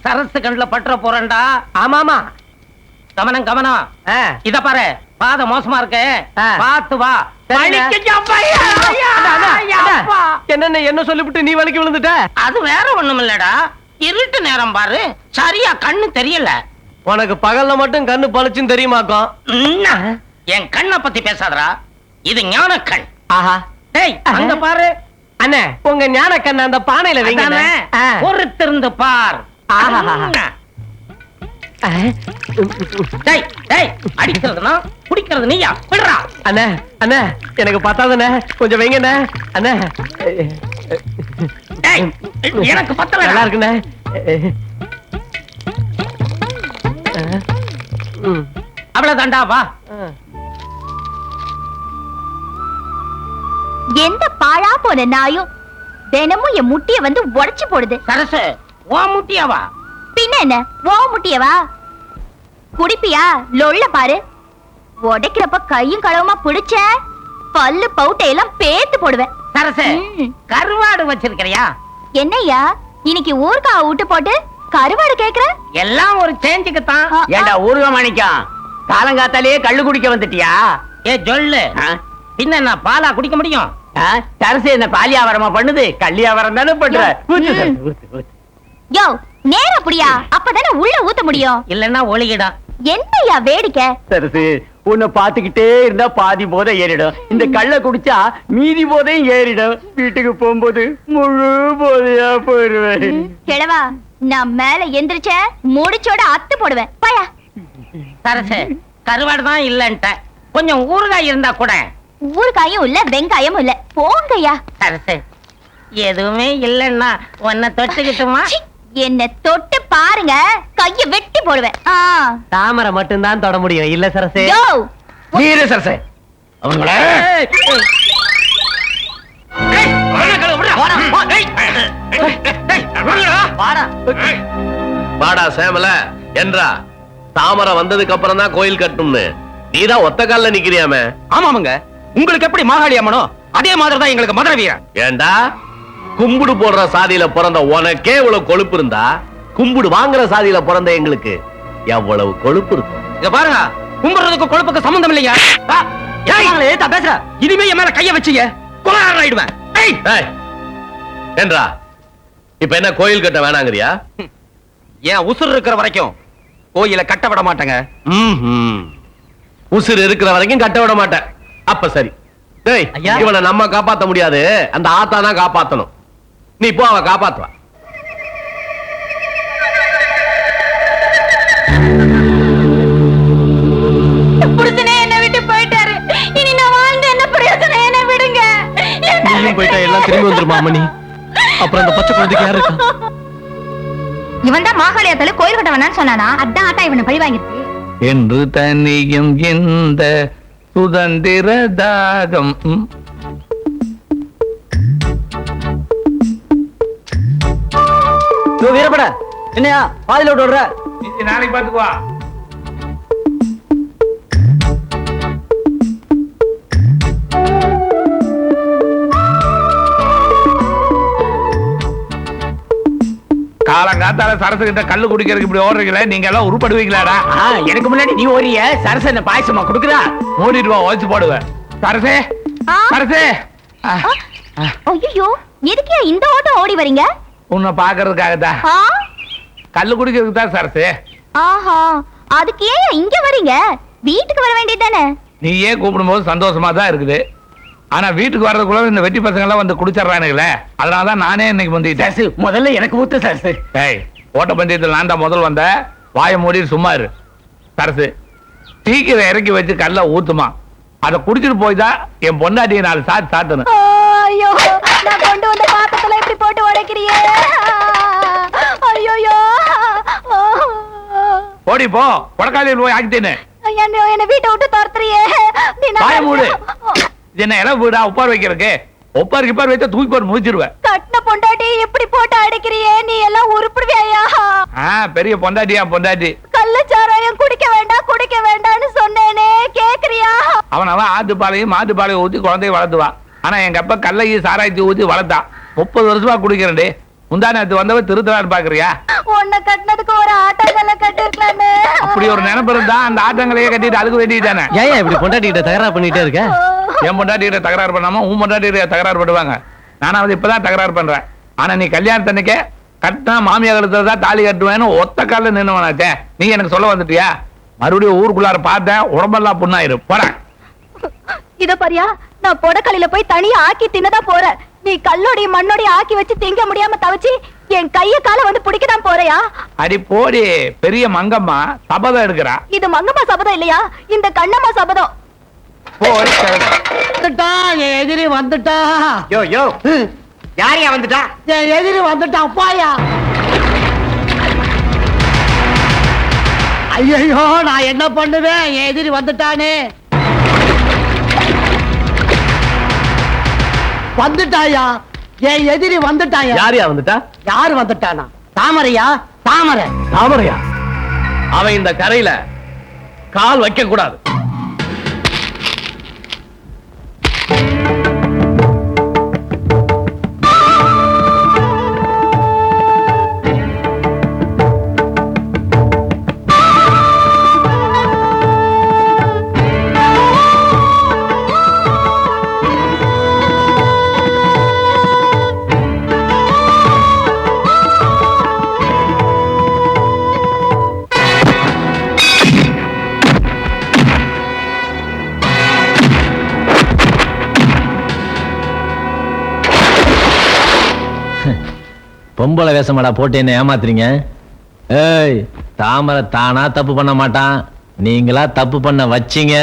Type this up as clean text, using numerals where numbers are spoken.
சரசு கண்ணுல பற்ற போறேன்டா. ஆமாமா, கவனம் கவனம். இத பாரு, பாத மோசமா இருக்கு, பாத்து வா. என்ன என்ன சொல்லிவிட்டு நீ வலிக்கு விழுந்துட்ட? அது வேற ஒண்ணும் இல்லடா, இருட்டு நேரம் பாரு, சரியா கண்ணு தெரியல. உனக்கு பகல்ல மட்டும் கண்ணு பளிச்சுன்னு தெரியுமாக்கும். என் கண்ணை பத்தி பேசாதடா, இது ஞான கண். ஆஹா, டேய் அங்க பாரு. அண்ணே, உங்க ஞான கண்ண அந்த பானையில வைங்க. பொறுத்திருந்து பார். அடிக்கிறதுனா குடிக்கிறது நீயா? விடுறா. அண்ணே அண்ணே, எனக்கு பத்தாதுண்ணே, கொஞ்சம் வைங்கண்ணே. அண்ணே எனக்கு பத்தல. நல்லா இருக்குண்ணே. அவ்வளவுதான்டா, வா. எந்த பாழா போன நாயும் தினமும் என் முட்டிய வந்து உடைச்சு போடுது. சரசு, ஓ முட்டியவா? பின்ன என்ன, ஓ முட்டியவா? குடிப்பியா? லொள்ள பாரு. உடைக்கிறப்ப கையும் களவுமா பிடிச்ச பல்லு பவுட்டையெல்லாம் பேத்து போடுவேன். சரசு, கருவாடு வச்சிருக்கிறியா? என்னய்யா இன்னைக்கு ஊர்கா விட்டு போட்டு கருவாடு கேக்குற? எல்லாம் ஒரு சேஞ்சுக்கு தான். ஏண்டா ஊர்கா மாணிக்கம், காலங்காத்தாலேயே கள்ளு குடிக்க வந்துட்டியா? ஏ சொல்லு, பின்ன என்ன பாலா குடிக்க முடியும்? சரசு என்ன பாலியாவரமா பண்ணுது? கல்யாவரம் தானே பண்ற. யோ நேரா புடியா, அப்பதானே உள்ள ஊத்த முடியும். இல்லன்னா ஒளிகிடும். என்னய்யா வேடிக்கை? சரசு, உன்னை பாத்துக்கிட்டே இருந்தா பாதி போதை ஏறிடும். இந்த கள்ள குடிச்சா மீதி போதையும் ஏறிடும். வீட்டுக்கு போகும்போது முழு போதையா போயிருவேன். கிழவா, நான் மேல எந்திரிச்ச முடிச்சோட அத்து போடுவேன். பாயா. சரசு, கருவாடு தான் இல்லன்ட்ட, கொஞ்சம் ஊறுகாய் இருந்தா கூட. ஊறுகாயும் இல்ல, வெங்காயமும் இல்ல, போங்கய்யா. சரசு, எதுவுமே இல்லன்னா உன்னை தொட்டுக்கிட்டுமா? என்ன தொட்டு பாருங்க, கைய வெட்டி போடுவேன். தாமரை மட்டும் தான் தொட முடியும், இல்ல சரசே? நீரு சரசே, அவங்கள வாடா சேமல என்றா. தாமரை வந்ததுக்கு அப்புறம் தான் கோயில் கட்டணும்னு நீதான் ஒத்த கால்ல நிக்கிறியாமே. ஆமாமுங்க, உங்களுக்கு எப்படி மாகாளி அம்மனோ அதே மாதிரி தான் எங்களுக்கு மதுரை வீரன். ஏண்டா, கும்பிடு போடுற சாதியில பிறந்த உனக்கே இவ்வளவு கொழுப்பு இருந்தா, கும்பிடு வாங்குற சாதியில பிறந்த எங்களுக்கு எவ்வளவு கொழுப்பு இருக்கும். இத பாருங்க, கும்பிடுறதுக்கு கொழுப்புக்கு சம்பந்தம் இல்லையா? பேசுற இனிமே என் மேல கைய வச்சீங்க கொலைகாரன் ஆயிடுவேன். என்றா, இப்ப என்ன கோயில் கட்ட வேணாங்கறியா? ஏன் உசுர் இருக்கிற வரைக்கும் கோயில கட்ட விட மாட்டேங்க. உசுர் இருக்கிற வரைக்கும் கட்ட விட மாட்டேன். அப்ப சரி. டேய், இவனை நம்ம காப்பாத்த முடியாது, அந்த ஆத்தானா காப்பாத்தணும். நீ போ, அவ காப்பாத்துவா. என்ன விட்டு போயிட்டாரு, இனி நான் வாழ்ந்து என்ன பிரயோஜனம்? என்ன விடுங்க. நீயும் போயிட்டா எல்லாம் திரும்பி வந்துருமா அம்மணி? அப்புறம் அந்த பச்சை குழந்தைக்கு யாரு இருக்கா? இவன் தான் மாகாளியத்துல கோயில் கட்ட வேணான்னு சொன்னானா? அதான் ஆட்டா இவனை பழி வாங்கிருக்கு. என்று தனியும் இந்த சுதந்திர தாகம். வீரப்பட என்னையா பாதியில விட்டு விடுற? நாளைக்கு பாத்துக்குவா. காலங்காத்தால சரசு கிட்ட கல்லு குடிக்கிறதுக்கு இப்படி ஓடுறீங்களே, நீங்க எல்லாம் உருப்படுவீங்களாடா? எனக்கு முன்னாடி நீ ஓரிய சரசு என்ன பாயசமா குடுக்குறா? மூடிட்டு வா, ஓச்சு போடுவேன். சரசே சரசே, ஐயோ எதுக்கே இந்த ஓட்டம் ஓடி வரீங்க? உன்னை பாக்குறதுக்காகத்தான். கல்லு குடிக்கிறதுக்கு தான் சரசு. ஆஹா, அதுக்கு ஏன் இங்க வரீங்க? வீட்டுக்கு வர வேண்டியதானே? நீ ஏன் கூப்பிடும் போது சந்தோஷமா தான் இருக்குது. ஆனா வீட்டுக்கு வர்றதுக்குள்ள இந்த வெட்டி பசங்க எல்லாம் வந்து குடிச்சிடறானுங்களே, அதனாலதான் நானே இன்னைக்கு வந்துட்டேன். முதல்ல எனக்கு ஊத்து சரசு. ஏய், ஓட்ட பந்தயத்தில் நான் தான் முதல் வந்த. வாய மூடி சும்மா இரு. சரசு, சீக்கிரம் இறக்கி வச்சு கல்ல ஊத்துமா, அதை குடிச்சிட்டு போய் தான் என் பொண்டாட்டியை 4 சாத்து சாத்தணும். ஐயோ, நான் கொண்டு வந்த பாத்திரத்துல இப்படி போட்டு உடைக்கிறியே. ஐயோ, ஓடி போ, கொடக்காலியில் போய் ஆக்கிட்டேன்னு. என்ன வீட்டை விட்டு துரத்துறியே. வாய மூடு. என்ன இடம் வீடா உப்பார் வைக்கிறதுக்கு? ஒப்பாரு கிப்பார் வச்சா தூக்கி போட்டு முடிச்சிருவேன். கட்டின பொண்டாட்டி எப்படி போட்டு அடைக்கிறியே, நீ எல்லாம் உருப்பிடுவியா? பெரிய பொண்டாட்டியா பொண்டாட்டி. கள்ளச்சாராயம் குடிக்க வேண்டாம்னு சொன்னேனே, கேக்குறியா? அவன் ஆத்துப்பாலையும் மாட்டுப்பாலையும் ஊத்தி குழந்தைய வளர்த்துவான். ஆனா எங்க அப்பா கல்லையும் சாராயத்தை ஊத்தி வளர்த்தான். 30 வருஷமா குடிக்கிறேன். முந்தானத்து வந்தவ திருத்தலான்னு பாக்குறியா? பொண்ணை கட்டினதுக்கு ஒரு ஆட்டங்களை கட்டிருக்கலாமே. அப்படி ஒரு நினைப்பு இருந்தா அந்த ஆட்டங்களையே கட்டிட்டு அதுக்கு வேண்டியதானே. ஏன் இப்படி பொண்டாட்டிக்கிட்ட தகராறு பண்ணிட்டே இருக்க? என் பொண்டாட்டிகிட்ட தகராறு பண்ணாம உன் பொண்டாட்டிகிட்ட தகராறு பண்ணுவாங்க. நானாவது இப்பதான் தகராறு பண்றேன். ஆனா நீ கல்யாணத்தன்னைக்கே கட்டினா மாமியா கழுத்துல தான் தாலி கட்டுவேன்னு ஒத்த காலில் நின்னுவனாச்சே. நீ எனக்கு சொல்ல வந்துட்டியா? மறுபடியும் ஊருக்குள்ளார பார்த்தேன், உடம்பெல்லாம் புண்ணாயிரும். போறேன். இத பாரியா, நான் பொடக்கலையில போய் தனியா ஆக்கி தின்னதா போறேன். நீ கல்லோடைய மண்ணோடைய ஆக்கி வச்சு திங்க முடியாம தவச்சு என் கைய கால வந்து பிடிக்கதான் போறியா? அடி போடி, பெரிய மங்கம்மா சபதம் எடுக்கிறா. இது மங்கம்மா சபதம் இல்லையா, இந்த கண்ணம்மா சபதம். போடி கிழமை. வந்துட்டான் என் எதிரி வந்துட்டான். யோ யோ யாரையா வந்துட்டா? என் எதிரி வந்துட்டான் பாயா. ஐயோ நான் என்ன பண்ணுவேன், என் எதிரி வந்துட்டானே. வந்துட்டாயா, என் எதிரி வந்துட்டாயா. யாரையா வந்துட்டா? யாரு வந்துட்டானா? தாமரையா? தாமரை. தாமரையா? அவன் இந்த கரையில கால் வைக்க கூடாது. பொம்பளை வேஷமாடா போட்டு என்ன ஏமாத்துறீங்க? ஏய், தாமரை தானா தப்பு பண்ண மாட்டான், நீங்களா தப்பு பண்ண வச்சீங்க.